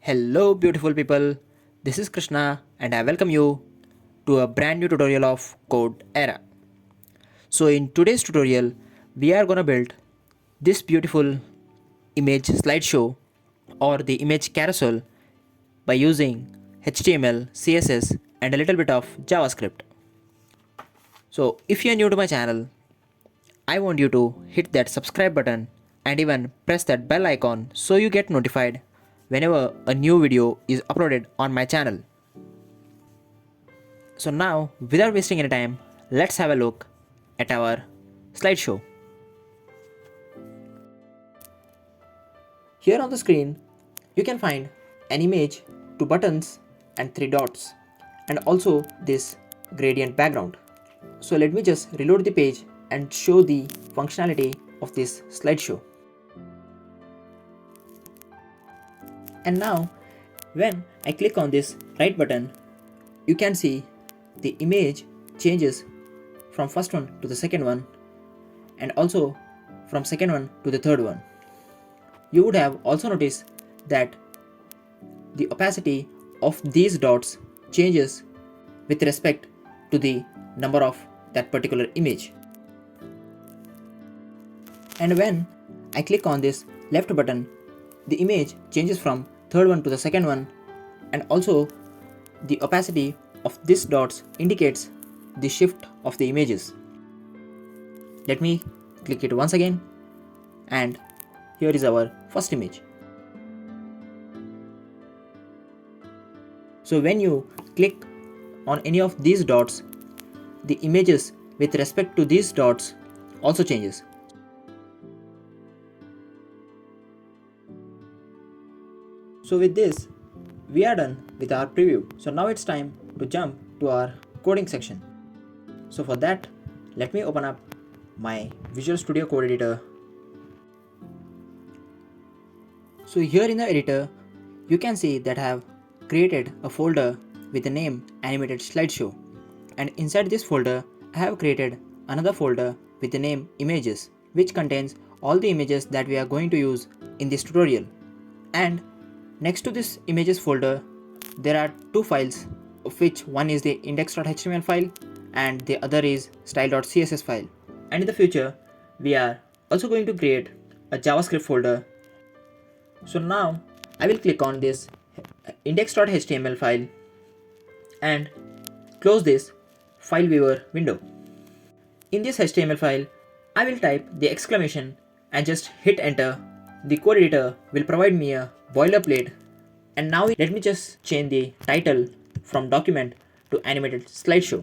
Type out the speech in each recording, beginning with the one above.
Hello beautiful people, this is Krishna and I welcome you to a brand new tutorial of CodeEra. So in today's tutorial, we are gonna build this beautiful image slideshow or the image carousel by using HTML, CSS and a little bit of JavaScript. So if you are new to my channel, I want you to hit that subscribe button and even press that bell icon so you get notified whenever a new video is uploaded on my channel. So now, without wasting any time, let's have a look at our slideshow. Here on the screen, you can find an image, 2 buttons and 3 dots, and also this gradient background. So let me just reload the page and show the functionality of this slideshow. And now, when I click on this right button, you can see the image changes from first one to the second one and also from second one to the third one. You would have also noticed that the opacity of these dots changes with respect to the number of that particular image. And when I click on this left button, the image changes from third one to the second one, and also the opacity of these dots indicates the shift of the images. Let me click it once again, and here is our first image. So when you click on any of these dots, the images with respect to these dots also changes. So with this, we are done with our preview. So now it's time to jump to our coding section. So for that, let me open up my Visual Studio Code editor. So here in the editor, you can see that I have created a folder with the name Animated Slideshow. And inside this folder, I have created another folder with the name Images, which contains all the images that we are going to use in this tutorial. And next to this images folder, there are 2 files, of which one is the index.html file and the other is style.css file. And in the future, we are also going to create a JavaScript folder. So now I will click on this index.html file and close this file viewer window. In this HTML file, I will type the exclamation and just hit enter. The code editor will provide me a boilerplate, and now let me just change the title from document to animated slideshow.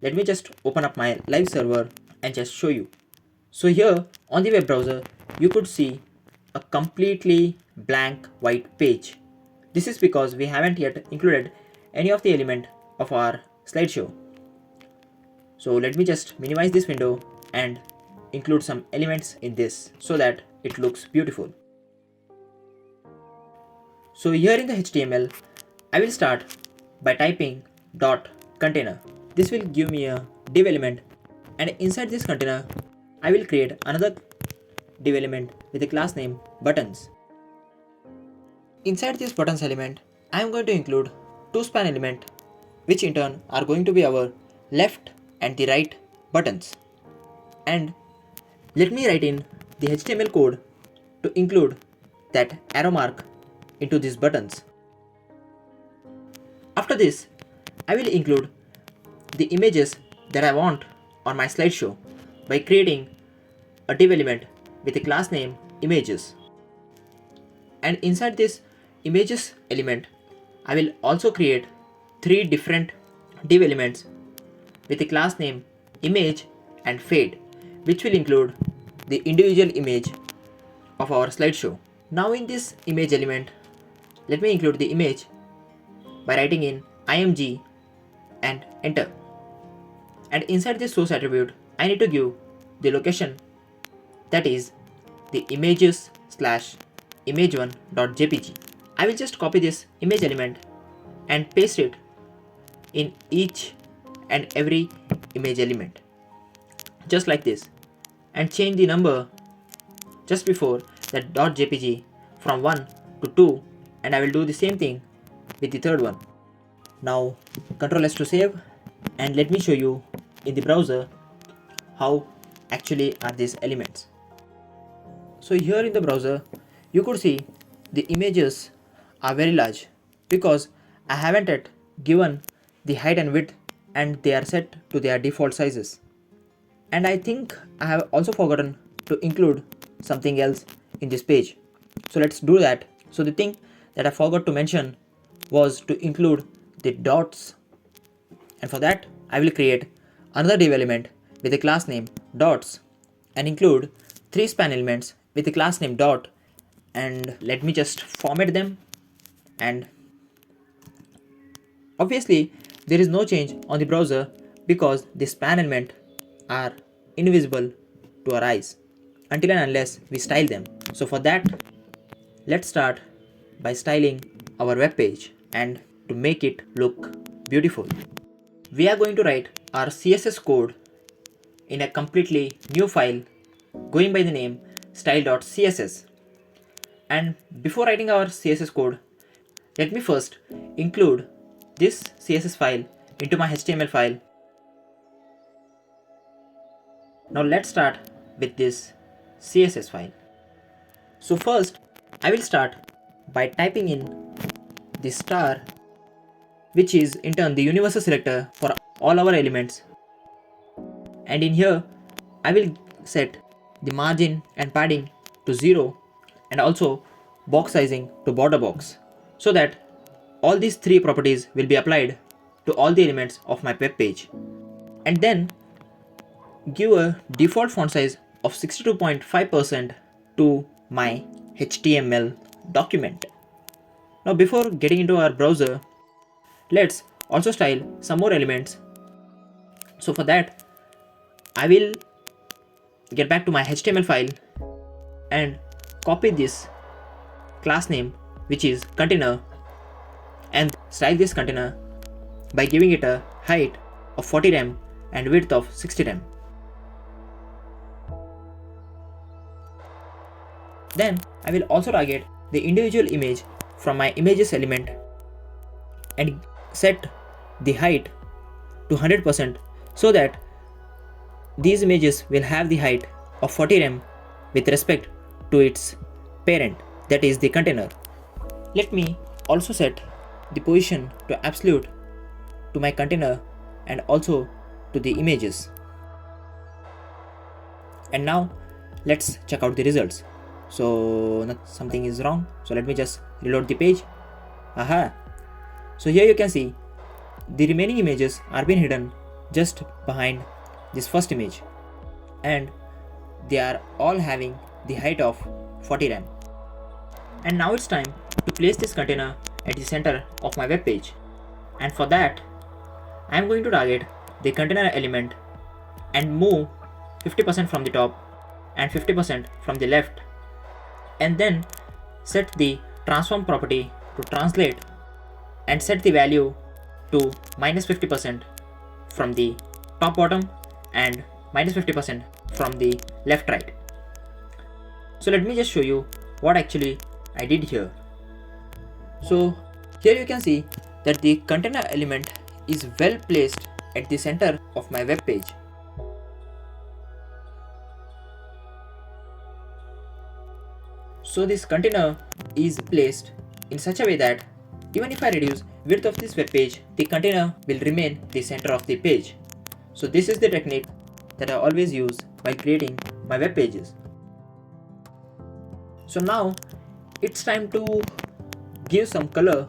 Let me just open up my live server and just show you. So here on the web browser, you could see a completely blank white page. This is because we haven't yet included any of the element of our slideshow. So let me just minimize this window and include some elements in this so that it looks beautiful. So here in the HTML, I will start by typing dot container. This will give me a div element, and inside this container, I will create another div element with a class name buttons. Inside this buttons element, I am going to include 2 span element, which in turn are going to be our left and the right buttons. And let me write in the HTML code to include that arrow mark into these buttons. After this, I will include the images that I want on my slideshow by creating a div element with a class name images. And inside this images element, I will also create 3 different div elements with a class name image and fade, which will include the individual image of our slideshow. Now in this image element, let me include the image by writing in img and enter. And inside this source attribute, I need to give the location, that is the images/image1.jpg. I will just copy this image element and paste it in each and every image element, just like this, and change the number just before that .jpg from 1 to 2, and I will do the same thing with the third one. Now Ctrl S to save, and let me show you in the browser how actually are these elements. So here in the browser you could see the images are very large because I haven't yet given the height and width, and they are set to their default sizes. And I think I have also forgotten to include something else in this page. So let's do that. So the thing that I forgot to mention was to include the dots, and for that I will create another div element with a class name dots and include 3 span elements with a class name dot, and let me just format them. And obviously there is no change on the browser because the span element are invisible to our eyes until and unless we style them. So for that, let's start by styling our web page, and to make it look beautiful, we are going to write our CSS code in a completely new file going by the name style.css. And before writing our CSS code, let me first include this CSS file into my HTML file. Now let's start with this CSS file. So first I will start by typing in the star, which is in turn the universal selector for all our elements, and in here I will set the margin and padding to 0 and also box sizing to border box, so that all these 3 properties will be applied to all the elements of my web page. And then give a default font size of 62.5% to my HTML document. Now before getting into our browser, let's also style some more elements. So for that I will get back to my HTML file and copy this class name, which is container, and style this container by giving it a height of 40 rem and width of 60 rem. Then I will also target the individual image from my images element and set the height to 100%, so that these images will have the height of 40 rem with respect to its parent, that is the container. Let me also set the position to absolute to my container and also to the images. And now let's check out the results. So something is wrong, so let me just reload the page. Aha! So here you can see the remaining images are being hidden just behind this first image, and they are all having the height of 40 rem. And now it's time to place this container at the center of my web page, and for that I am going to target the container element and move 50% from the top and 50% from the left, and then set the transform property to translate and set the value to minus 50% from the top bottom and minus 50% from the left right. So let me just show you what actually I did here. So here you can see that the container element is well placed at the center of my web page. So this container is placed in such a way that even if I reduce width of this web page, the container will remain the center of the page. So this is the technique that I always use while creating my web pages. So now it's time to give some color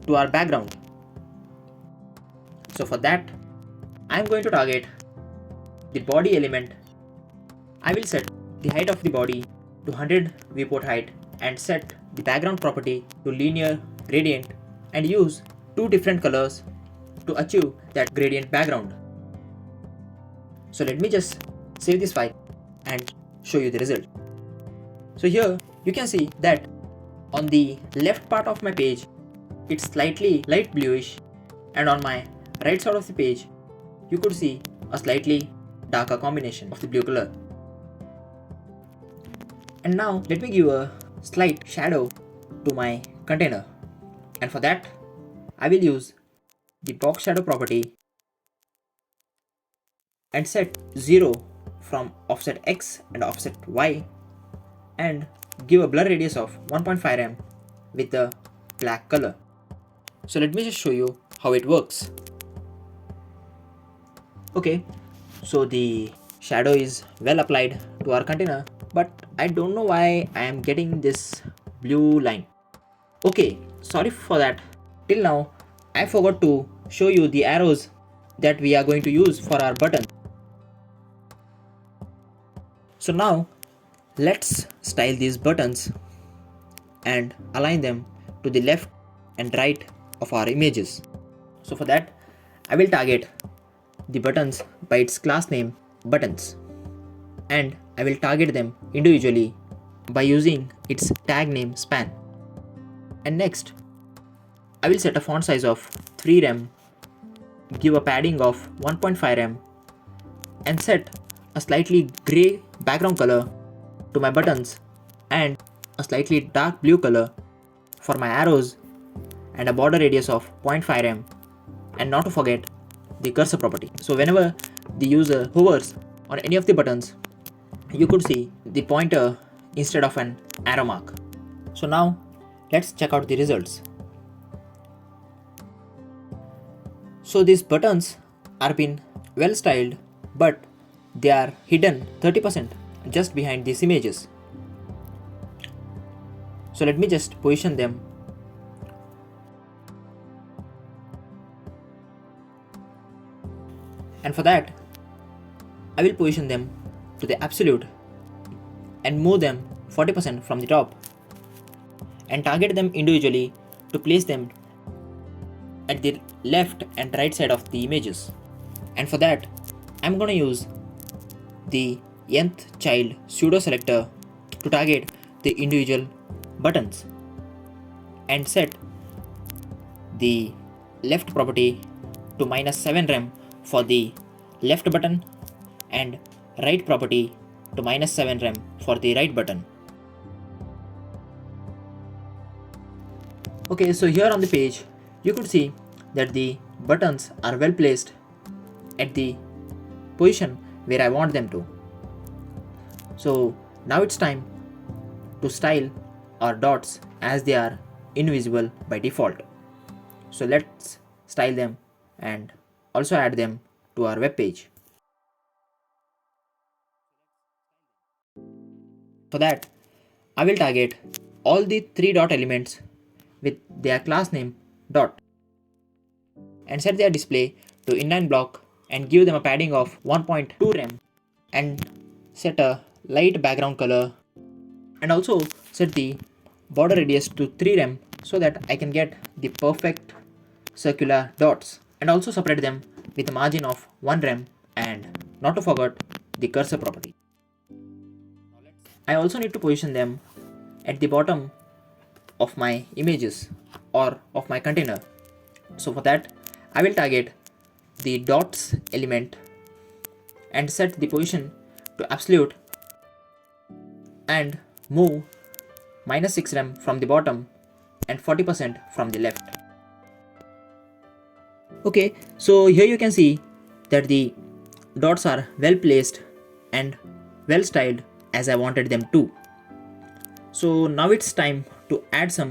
to our background. So for that I'm going to target the body element. I will set the height of the body to 100 viewport height and set the background property to linear gradient and use 2 different colors to achieve that gradient background. So let me just save this file and show you the result. So here you can see that on the left part of my page it's slightly light bluish, and on my right side of the page you could see a slightly darker combination of the blue color. And now let me give a slight shadow to my container. And for that, I will use the box shadow property and set 0 from offset X and offset Y and give a blur radius of 1.5 rem with the black color. So let me just show you how it works. Okay, so the shadow is well applied to our container, but I don't know why I am getting this blue line. Okay, sorry for that. Till now, I forgot to show you the arrows that we are going to use for our button. So now, let's style these buttons and align them to the left and right of our images. So for that, I will target the buttons by its class name buttons, and I will target them individually by using its tag name span. And next, I will set a font size of 3 rem, give a padding of 1.5 rem and set a slightly grey background color to my buttons and a slightly dark blue color for my arrows and a border radius of 0.5 rem, and not to forget the cursor property. So whenever the user hovers on any of the buttons, you could see the pointer instead of an arrow mark. So now let's check out the results. So these buttons are been well styled, but they are hidden 30% just behind these images. So let me just position them. And for that, I will position them to the absolute and move them 40% from the top and target them individually to place them at the left and right side of the images. And for that, I'm gonna use the nth child pseudo selector to target the individual buttons and set the left property to -7 rem for the left button and right property to -7 rem for the right button. Okay, so here on the page, you could see that the buttons are well placed at the position where I want them to. So now it's time to style our dots as they are invisible by default. So let's style them and also add them to our web page. For that, I will target all the 3 dot elements with their class name dot and set their display to inline block and give them a padding of 1.2 rem and set a light background color and also set the border radius to 3 rem so that I can get the perfect circular dots, and also separate them with a margin of 1 rem and not to forget the cursor property. I also need to position them at the bottom of my images or of my container. So for that, I will target the dots element and set the position to absolute and move -6 rem from the bottom and 40% from the left. Okay, so here you can see that the dots are well placed and well styled as I wanted them to. So now it's time to add some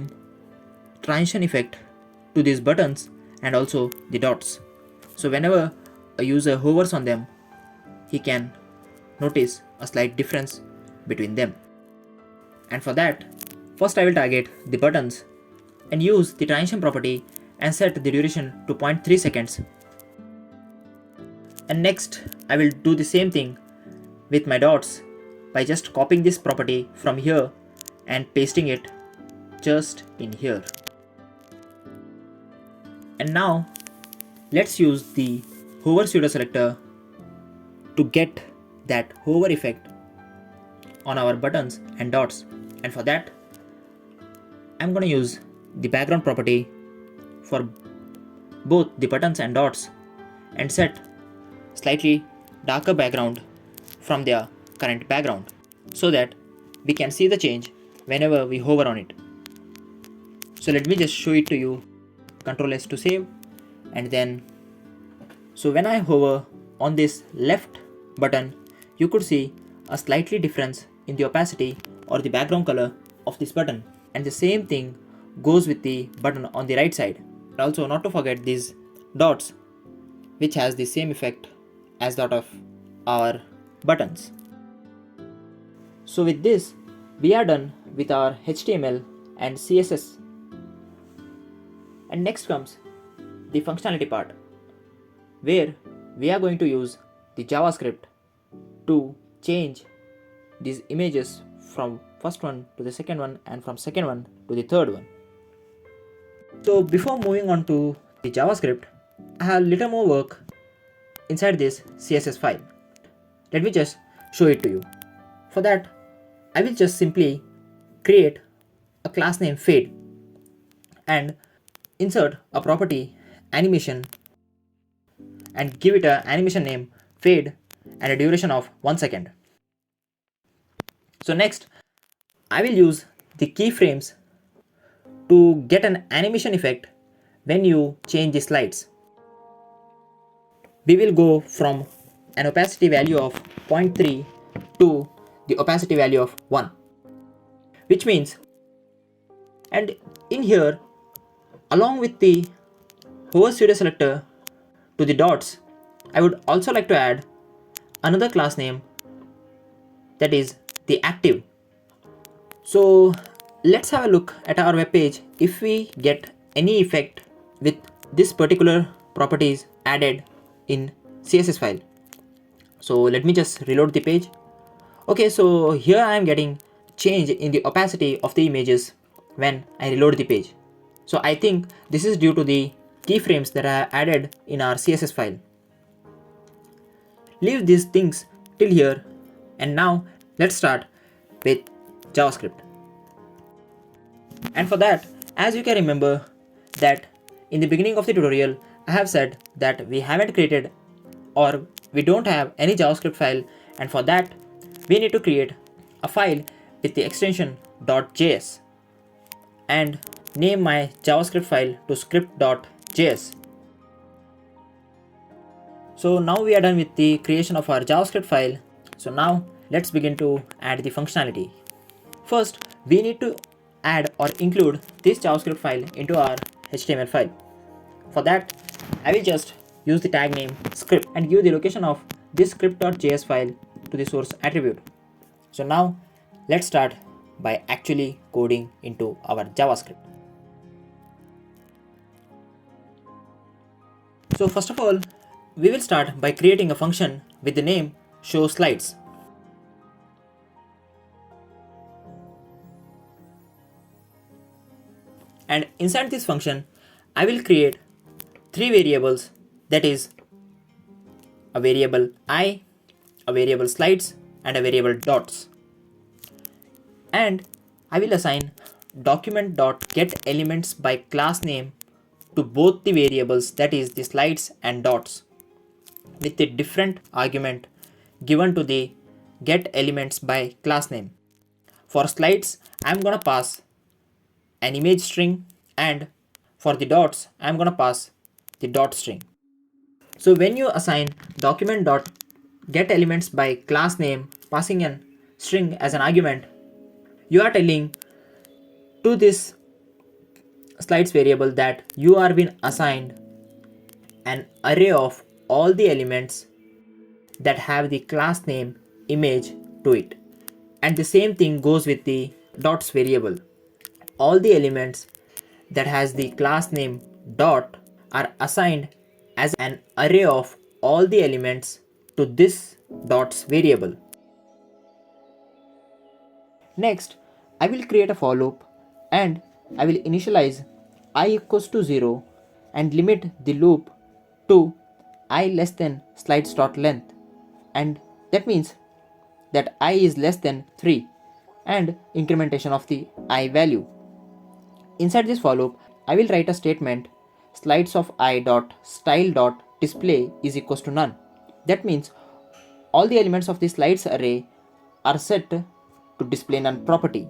transition effect to these buttons and also the dots. So whenever a user hovers on them, he can notice a slight difference between them. And for that, first I will target the buttons and use the transition property and set the duration to 0.3 seconds. And next, I will do the same thing with my dots by just copying this property from here and pasting it just in here. And now, let's use the hover pseudo selector to get that hover effect on our buttons and dots. And for that, I'm gonna use the background property for both the buttons and dots and set slightly darker background from their current background so that we can see the change whenever we hover on it. So let me just show it to you. Control S to save, and then so when I hover on this left button, you could see a slightly difference in the opacity or the background color of this button, and the same thing goes with the button on the right side. Also, not to forget these dots, which has the same effect as that of our buttons. So with this, we are done with our HTML and CSS. And next comes the functionality part, where we are going to use the JavaScript to change these images from first one to the second one and from second one to the third one. So before moving on to the JavaScript, I have a little more work inside this CSS file. Let me just show it to you. For that, I will just simply create a class name fade and insert a property animation and give it an animation name fade and a duration of 1 second. So next, I will use the keyframes to get an animation effect when you change the slides. We will go from an opacity value of 0.3 to the opacity value of 1, which means, and in here, along with the hover studio selector to the dots, I would also like to add another class name, that is the active. So let's have a look at our web page if we get any effect with this particular properties added in CSS file. So let me just reload the page. Okay, so here I am getting change in the opacity of the images when I reload the page. So I think this is due to the keyframes that I added in our CSS file. Leave these things till here, and now let's start with JavaScript. And for that, as you can remember that in the beginning of the tutorial, I have said that we haven't created or we don't have any JavaScript file, and for that we need to create a file with the extension .js and name my JavaScript file to script.js. So now we are done with the creation of our JavaScript file. So now let's begin to add the functionality. First, we need to add or include this JavaScript file into our HTML file. For that, I will just use the tag name script and give the location of this script.js file to the source attribute. So now let's start by actually coding into our JavaScript. So first of all, we will start by creating a function with the name showSlides. And inside this function, I will create 3 variables, that is a variable I, a variable slides, and a variable dots. And I will assign document.getElements by class name to both the variables, that is the slides and dots, with a different argument given to the getElements by class name. For slides, I am gonna pass an image string, and for the dots, I am gonna pass the dot string. So when you assign document.getElements by class name passing a string as an argument, you are telling to this slides variable that you are being assigned an array of all the elements that have the class name image to it. And the same thing goes with the dots variable. All the elements that has the class name dot are assigned as an array of all the elements to this dots variable. Next, I will create a for loop and I will initialize I equals to 0 and limit the loop to I less than slides.length, and that means that I is less than 3 and incrementation of the I value. Inside this for loop, I will write a statement slides of I dot style dot display is equals to none. That means all the elements of the slides array are set to display none property.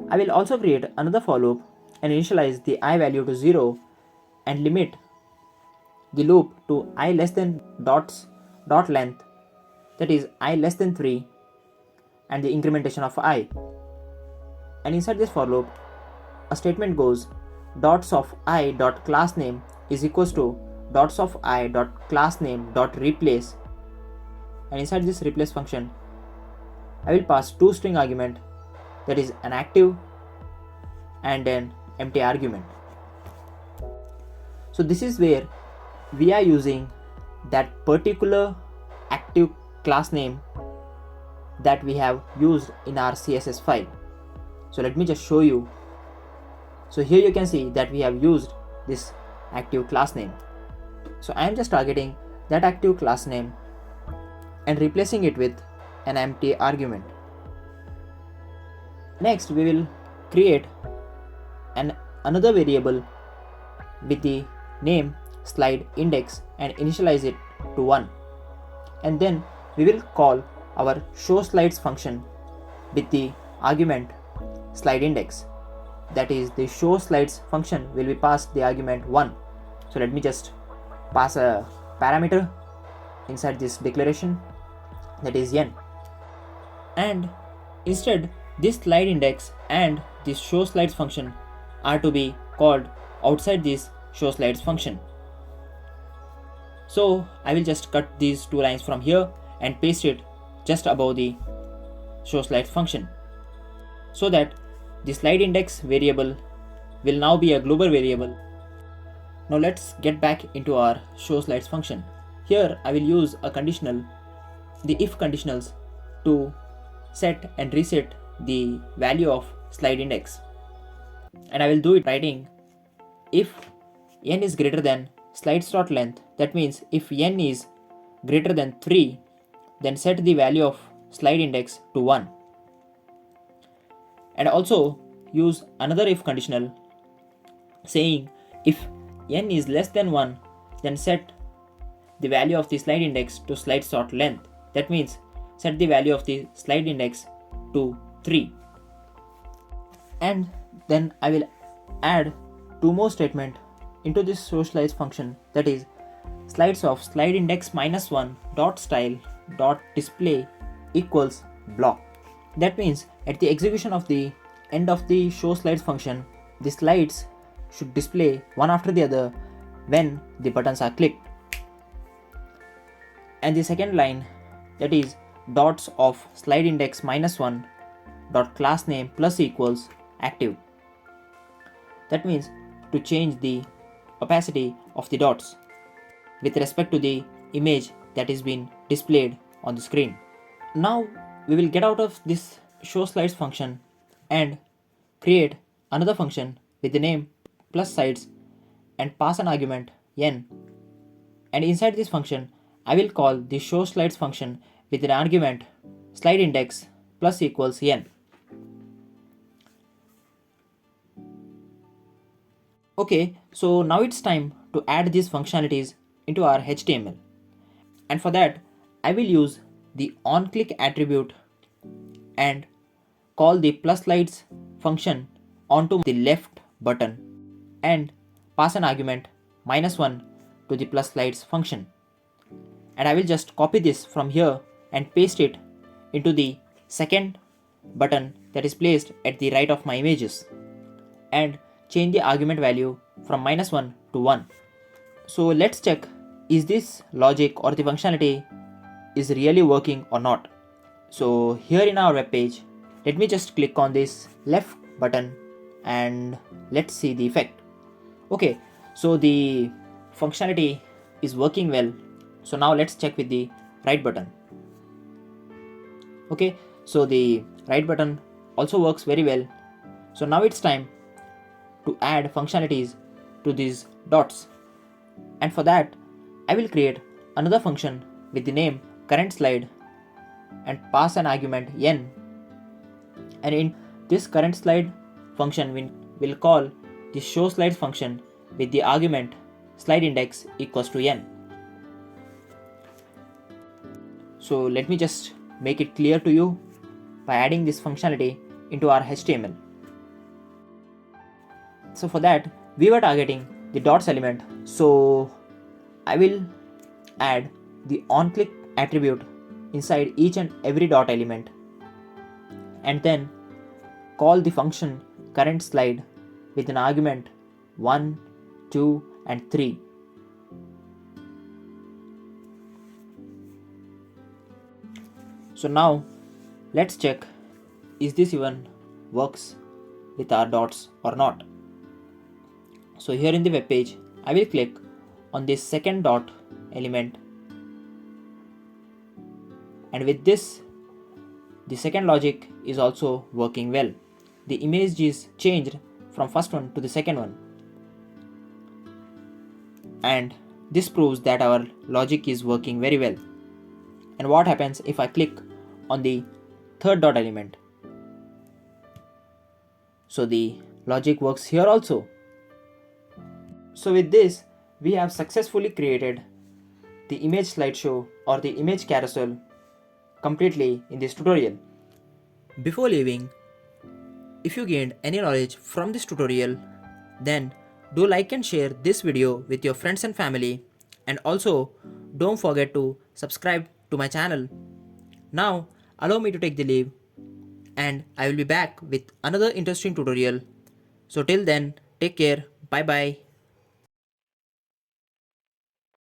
I will also create another for loop and initialize the I value to 0 and limit the loop to I less than dot length, that is I less than 3, and the incrementation of I. And inside this for loop, a statement goes dots of I dot class name is equals to dots of I dot class name dot replace, and inside this replace function I will pass two string argument, that is an active and an empty argument. So this is where we are using that particular active class name that we have used in our CSS file. So let me just show you. So here you can see that we have used this active class name. So I am just targeting that active class name and replacing it with an empty argument. Next we will create another variable with the name slide index and initialize it to 1, and then we will call our show slides function with the argument slide index, that is the show slides function will be passed the argument 1. So let me just pass a parameter inside this declaration, that is n, and instead this slide index and this show slides function are to be called outside this show slides function. So I will just cut these two lines from here and paste it just above the show slides function, so that the slide index variable will now be a global variable. Now let's get back into our show slides function. Here I will use a conditional, the if conditionals, to set and reset the value of slide index, and I will do it writing if n is greater than slides.length, that means if n is greater than 3, then set the value of slide index to 1, and also use another if conditional saying if n is less than 1, then set the value of the slide index to slides.length, that means set the value of the slide index to 3. And then I will add two more statements into this show slides function, that is slides of slide index minus 1 dot style dot display equals block. That means at the execution of the end of the show slides function, the slides should display one after the other when the buttons are clicked. And the second line, that is dots of slide index minus 1 dot class name plus equals active. That means to change the opacity of the dots with respect to the image that is being displayed on the screen. Now we will get out of this show slides function and create another function with the name plus sides and pass an argument n, and inside this function I will call the show slides function with an argument slide index plus equals n. Okay, so now it's time to add these functionalities into our HTML, and for that I will use the onClick attribute and call the plus slides function onto the left button and pass an argument -1 to the plus slides function, and I will just copy this from here and paste it into the second button that is placed at the right of my images, and change the argument value from -1 to 1. So let's check, is this logic or the functionality is really working or not. So here in our web page, let me just click on this left button and let's see the effect. Okay, so the functionality is working well. So now let's check with the right button. Okay, so the right button also works very well. So now it's time to add functionalities to these dots, and for that I will create another function with the name current slide and pass an argument n, and in this current slide function we will call the show slides function with the argument slide index equals to n. So let me just make it clear to you by adding this functionality into our HTML. So for that, we were targeting the dots element. So I will add the onClick attribute inside each and every dot element, and then call the function current slide with an argument 1, 2 and 3. So now let's check, is this even works with our dots or not. So here in the web page, I will click on this second dot element, and with this, the second logic is also working well. The image is changed from first one to the second one, and this proves that our logic is working very well. And what happens if I click on the third dot element? So the logic works here also. So with this, we have successfully created the image slideshow or the image carousel completely in this tutorial. Before leaving, if you gained any knowledge from this tutorial, then do like and share this video with your friends and family, and also don't forget to subscribe to my channel. Now allow me to take the leave, and I will be back with another interesting tutorial. So till then, take care, bye bye.